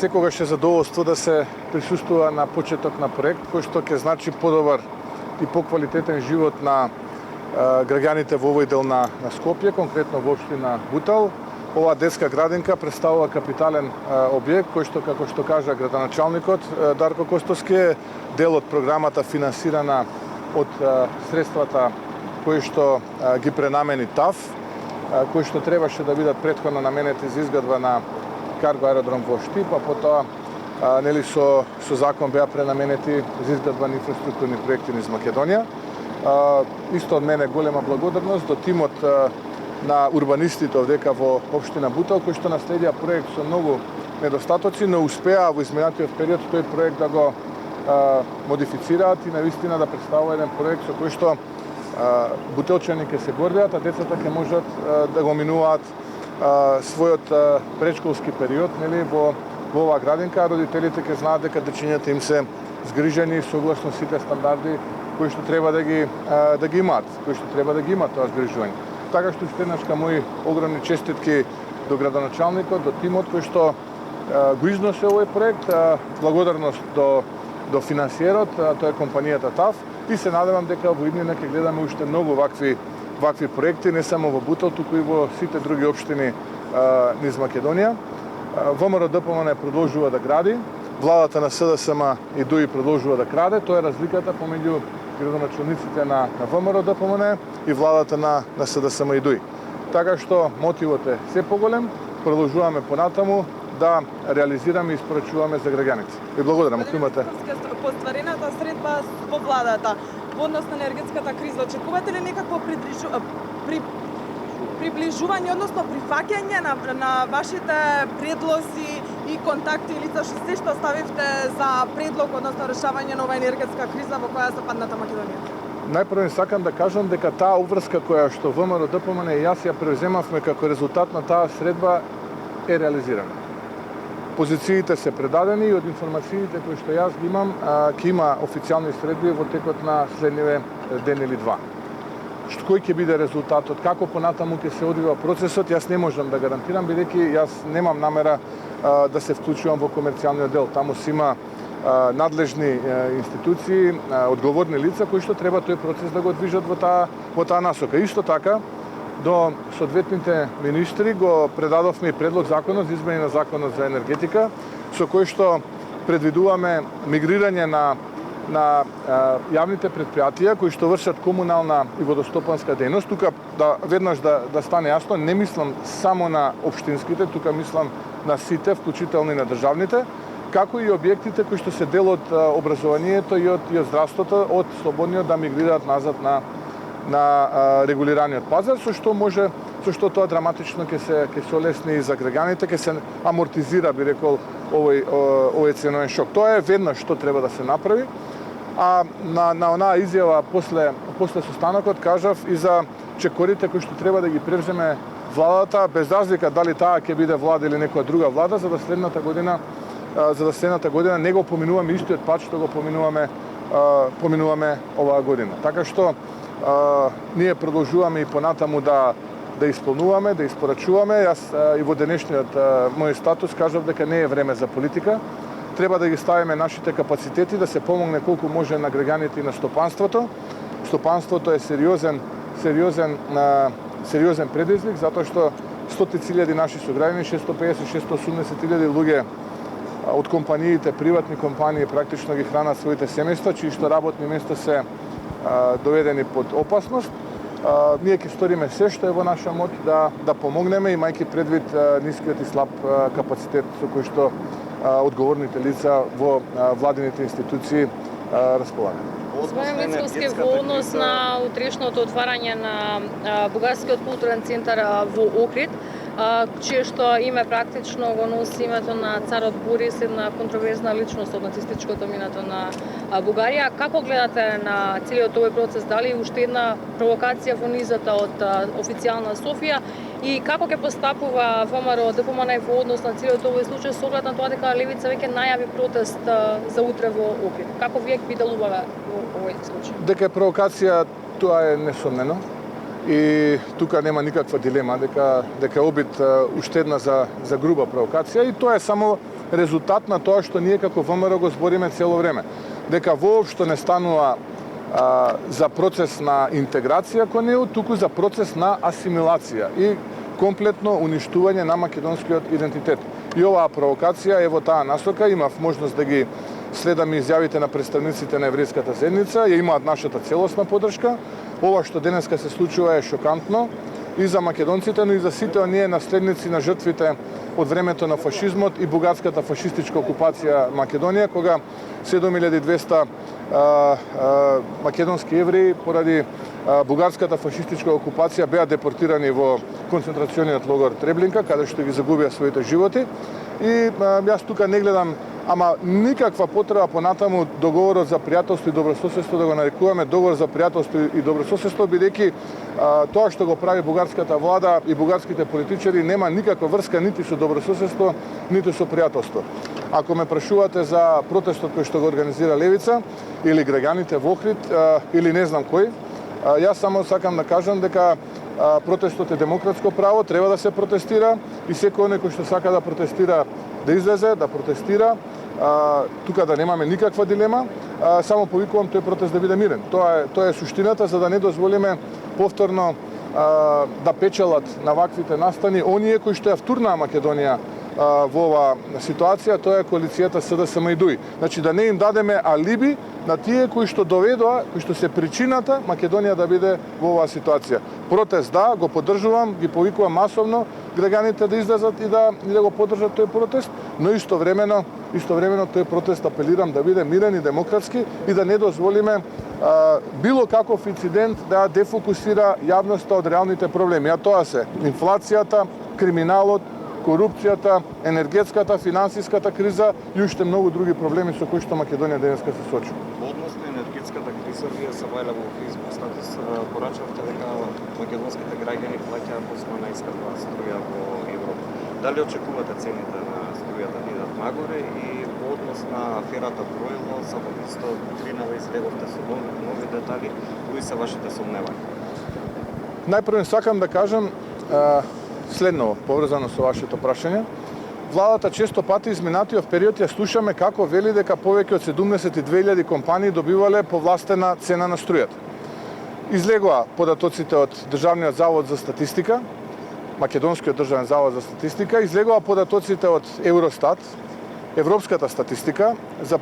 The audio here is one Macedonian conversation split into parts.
секогаш е задоволство да се присуствува на почеток на проект кој што ќе значи подобар и поквалитетен живот на граѓаните во овој дел на Скопје, конкретно во општина Бутал. Оваа детска градинка представува капитален објект кој што, како што кажа градоначалникот Дарко Костовски, е дел од програмата финансирана од средствата кои што ги пренамени ТАФ, кои што требаше да бидат претходно наменети за изградба на карго аеродром во Штип, а потоа со закон беа пренаменети за изградба на инфраструктурни проекти низ Македонија. Исто од мене голема благодарност до тимот на урбанистите овдека во општина Бутал, кои што наследија проект со многу недостатоци, но успеа во изминатиот период тој проект да го модифицираат и навистина да представува еден проект со кој што бутелчани ќе се гордеат, а децата ќе можат да го минуваат својот предшколски период, во оваа градинка. Родителите ќе знаат дека дечињата им се згрижени согласно сите стандарди кои што треба да ги имаат, кои што треба да ги имаат тоа згрижување. Така што истеднашка мои огромни честитки до градоначалникот, до тимот кој што го износи овој проект, благодарност до финансиерот, тоа е компанијата ТАФ, и се надевам дека во иднина ќе гледаме уште многу вакви проекти, не само во Бутал, туку и во сите други општини низ Македонија. ВМРО ДПМН продолжува да гради, владата на СДСМ и ДУИ продолжува да краде. Тоа е разликата помеѓу градоначалниците на ВМРО ДПМН и владата на СДСМ и ДУИ. Така што мотивот е се поголем, продолжуваме понатаму да реализираме и испорачуваме за граѓаните. Ви благодарам, ако имате. Постварената средба во владата во однос на енергетската криза, очекувате ли некакво приближување, односно прифаќање на вашите предлози и контакти и лица се што ставивте за предлог, односно решавање на оваа енергетска криза во која западната Македонија? Најпрво сакам да кажам дека таа обврска која што ВМРО ДПМН и јас ја превземавме како резултат на таа средба е реализирана. Позициите се предадени и од информациите кои што јас ги имам, ќе има официјални средби во текот на следниве ден или два. Кој ќе биде резултатот, како понатаму ќе се одвива процесот, јас не можам да гарантирам, бидејќи јас немам намера да се вклучувам во комерцијалниот дел. Таму си има надлежни институции, одговорни лица кои што треба тој процес да го движат во таа насока. Исто така, до соодветните министри го предадовме и предлог законот за измени на законот за енергетика, со кој што предвидуваме мигрирање на јавните предпријатија кои што вршат комунална и водостопанска дејност. Тука веднаш да стане јасно, не мислам само на општинските, тука мислам на сите, вклучително и на државните, како и објектите кои што се дел од образованието и од здравството, од слободниот да мигрираат назад на регулираниот пазар, со што тоа драматично ќе се олесни и за граѓаните, ќе се амортизира, би рекол, овој ценовен шок. Тоа е веднаш што треба да се направи. А на онаа изјава после состанокот кажав и за чекорите кои што треба да ги превземе владата, без разлика дали таа ќе биде влада или некоја друга влада, за да следната година не го поминуваме истиот пат што го поминуваме оваа година. Така што ние продолжуваме и понатаму да исполнуваме, да испорачуваме. Јас и во денешниот мој статус кажав дека не е време за политика. Треба да ги ставиме нашите капацитети, да се помогне колку може на граѓаните и на стопанството. Стопанството е сериозен предизвик, затоа што стотици илјади наши сограѓани, 650-680 илјади луѓе од компаниите, приватни компании практично ги хранат своите семејства, чии што работни места се доведени под опасност. Ние ќе сториме се што е во наша моќ да помогнеме, имајќи предвид нискиот и слаб капацитет со кој што одговорните лица во владините институции располагаат. Господин Мицковски, во однос на утрешното отварање на Бугарскиот културен центар во Охрид, чие што име практично го носи името на царот Борис, една контроверзна личност од нацистичкото минато на Бугарија. Како гледате на целиот овој процес? Дали уште една провокација во низата од официјална Софија и како ќе постапува ВМРО ДПМН во однос на целиот овој случај со оглед на тоа дека левица веќе најави протест за утре во Охрид? Како вие би делувале во овој случај? Дека е провокација, тоа е несомнено. И тука нема никаква дилема дека обид уште една за груба провокација, и тоа е само резултат на тоа што ние како ВМРО го збориме цело време. Дека воопшто не станува за процес на интеграција кон ЕУ, туку за процес на асимилација и комплетно уништување на македонскиот идентитет. И оваа провокација е во таа насока, имав можност да ги следам изјавите на представниците на еврејската заедница, ја имаат нашата целосна поддршка. Ова што денеска се случува е шокантно и за македонците, но и за сите оние наследници на жртвите од времето на фашизмот и бугарската фашистичка окупација Македонија, кога 7200 македонски евреи поради бугарската фашистичка окупација беа депортирани во концентрациониот логор Треблинка, каде што ги загубија своите животи. И јас тука не гледам никаква потреба понатаму договорот за пријателство и добрососедство да го нарекуваме договор за пријателство и добрососедство, бидејќи тоа што го прави бугарската влада и бугарските политичари нема никаква врска нити со добрососедство, нити со пријателство. Ако ме прашувате за протестот кој што го организира Левица или граѓаните во Охрид или не знам кој, јас само сакам да кажам дека протестот е демократско право, треба да се протестира и секој оној кој што сака да протестира да излезе, да протестира, тука да немаме никаква дилема, само повикувам тој протест да биде мирен. Тоа е суштината, за да не дозволиме повторно да печелат на ваквите настани оние кои што ја втурнаа Македонија во оваа ситуација, тоа е коалицијата СДСМ и ДУИ. Значи да не им дадеме алиби на тие кои што доведоа, кои што се причината Македонија да биде во оваа ситуација. Протест да, го поддржувам, ги повикувам масовно граѓаните да излезат и да го поддржат тој протест, но истовремено тој протест апелирам да биде мирен и демократски и да не дозволиме било каков инцидент да дефокусира јавноста од реалните проблеми. А тоа се инфлацијата, криминалот, корупцијата, енергетската, финансиската криза и уште многу други проблеми со кои што Македонија денеска се сочи. Во однос на енергетската криза, вие се вајла во Facebook статус порачавте дека македонските граѓани плаќаат посебно најскапа струја во Европа. Дали очекувате цените на струјата да идат нагоре и во однос на аферата Броило, само исто тринава излеговте со нови детали, кои се вашите сомневања? Најпрво сакам да кажам следново, поврзано со вашето прашање. Владата често пати изминатиот период ја слушаме како вели дека повеќе од 72.000 компании добивале повластена цена на струјата. Излегоа податоците од Државниот завод за статистика, Македонскиот државен завод за статистика, излегоа податоците од Евростат, европската статистика за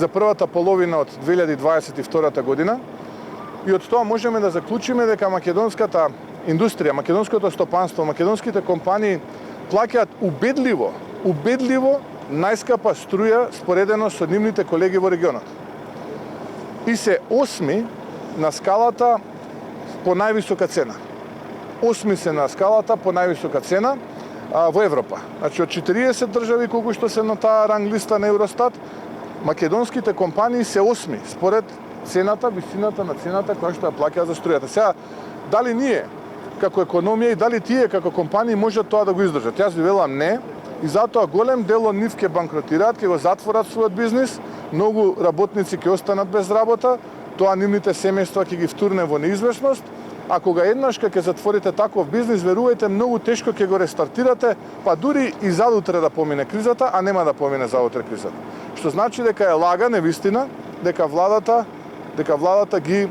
првата половина од 2022 година. И од тоа можеме да заклучиме дека македонската индустрија, македонското стопанство, македонските компании плаќаат убедливо најскапа струја споредено со нивните колеги во регионот. И се 8 на скалата по највисока цена. 8 се на скалата по највисока цена во Европа. Значи од 40 држави колку што се на таа ранг листа на Евростат, македонските компании се 8 според цената, висината на цената која што ја плаќаат за струјата. Сега дали ние како економија и дали тие како компании можат тоа да го издржат? Јас ви велам не, и затоа голем дел од нив ќе банкротираат, ќе го затворат својот бизнис, многу работници ќе останат без работа, тоа нивните семејства ќе ги втурне во неизвестност, а кога еднаш ќе затворите таков бизнис, верувајте, многу тешко ќе го рестартирате, па дури и задутре да помине кризата, а нема да помине задутре кризата. Што значи дека е лага, невистина, дека владата ги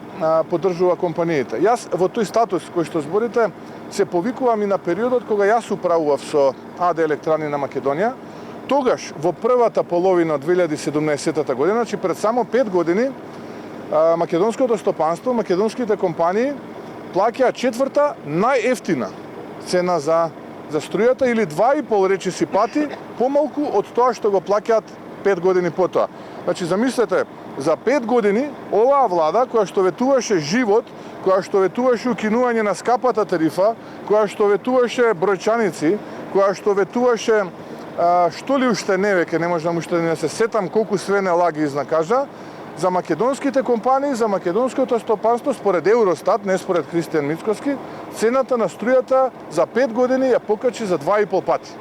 поддржува компаниите. Јас во тој статус кој што зборите се повикувам и на периодот кога јас управував со АД Електрани на Македонија. Тогаш во првата половина од 2017 година, значи пред само 5 години, македонското стопанство, македонските компании плаќаат четврта најефтина цена за струјата или 2,5 речиси пати помалку од тоа што го плаќаат 5 години потоа. Значи замислете, за 5 години оваа влада која што ветуваше живот, која што ветуваше укинување на скапата тарифа, која што ветуваше бројчаници, која што ветуваше што ли уште не веќе, не можам уште да се сетам колку све не лаги изнакажа, за македонските компании, за македонското стопанство, според Евростат, не според Кристијан Мицкоски, цената на струјата за 5 години ја покачи за 2,5 пати.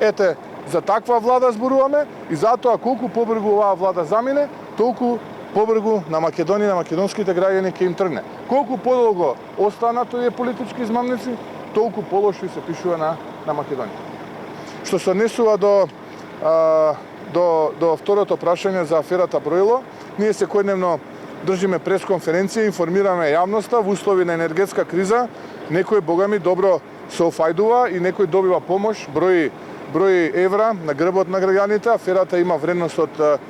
Ете, за таква влада зборуваме и затоа колку побрзо оваа влада замине, толку побрзо на Македонија, на македонските граѓани ќе им тргне. Колку подолго останат тие политички измамници, толку полошо се пишува на Македонија. Што се однесува до до второто прашање за аферата Броило, ние секојдневно држиме пресконференција, информираме јавноста во услови на енергетска криза, некој богами добро се офајдува и некој добива помош, брои евра на грбот на граѓаните. Аферата има вредност од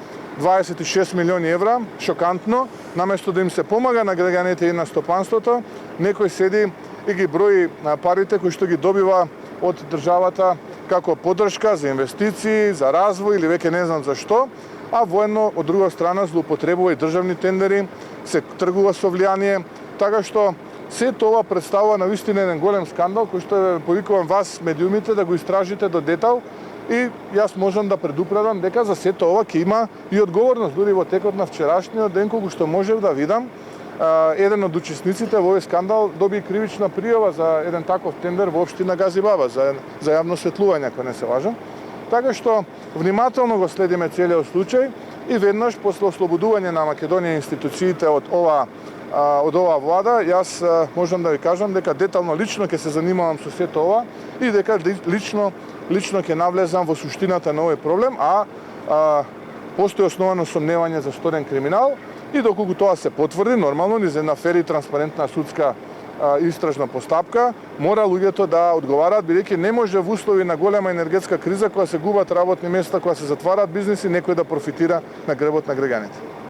26 милиони евра, шокантно. Наместо да им се помага на граѓаните и на стопанството, некој седи и ги брои парите кои што ги добива од државата како поддршка за инвестиции, за развој или веќе не знам за што, а воедно од друга страна злоупотребува и државни тендери, се тргува со влијание, така што се тоа представува навистина еден голем скандал кој што повикувам вас медиумите да го истражите до детал и јас можам да предупредам дека за сето ова ќе има и одговорност. Дури во текот на вчерашниот ден кога што можев да видам, еден од учесниците во овој скандал доби кривична пријава за еден таков тендер во општина Газибаба за јавно осветлување, ако не се лажам. Така што внимателно го следиме целиот случај и веднаш после ослободување на Македонија институциите од оваа влада, јас можам да ви кажам дека детално лично ќе се занимавам со сето ова и дека лично ќе навлезам во суштината на овој проблем, постои основано сомневање за сторен криминал и доколку тоа се потврди, нормално низ една фер и транспарентна судска истражна постапка, мора луѓето да одговараат, бидејќи не може во услови на голема енергетска криза, кога се губат работни места, кога се затвараат бизниси, некој да профитира на грбот на граѓаните.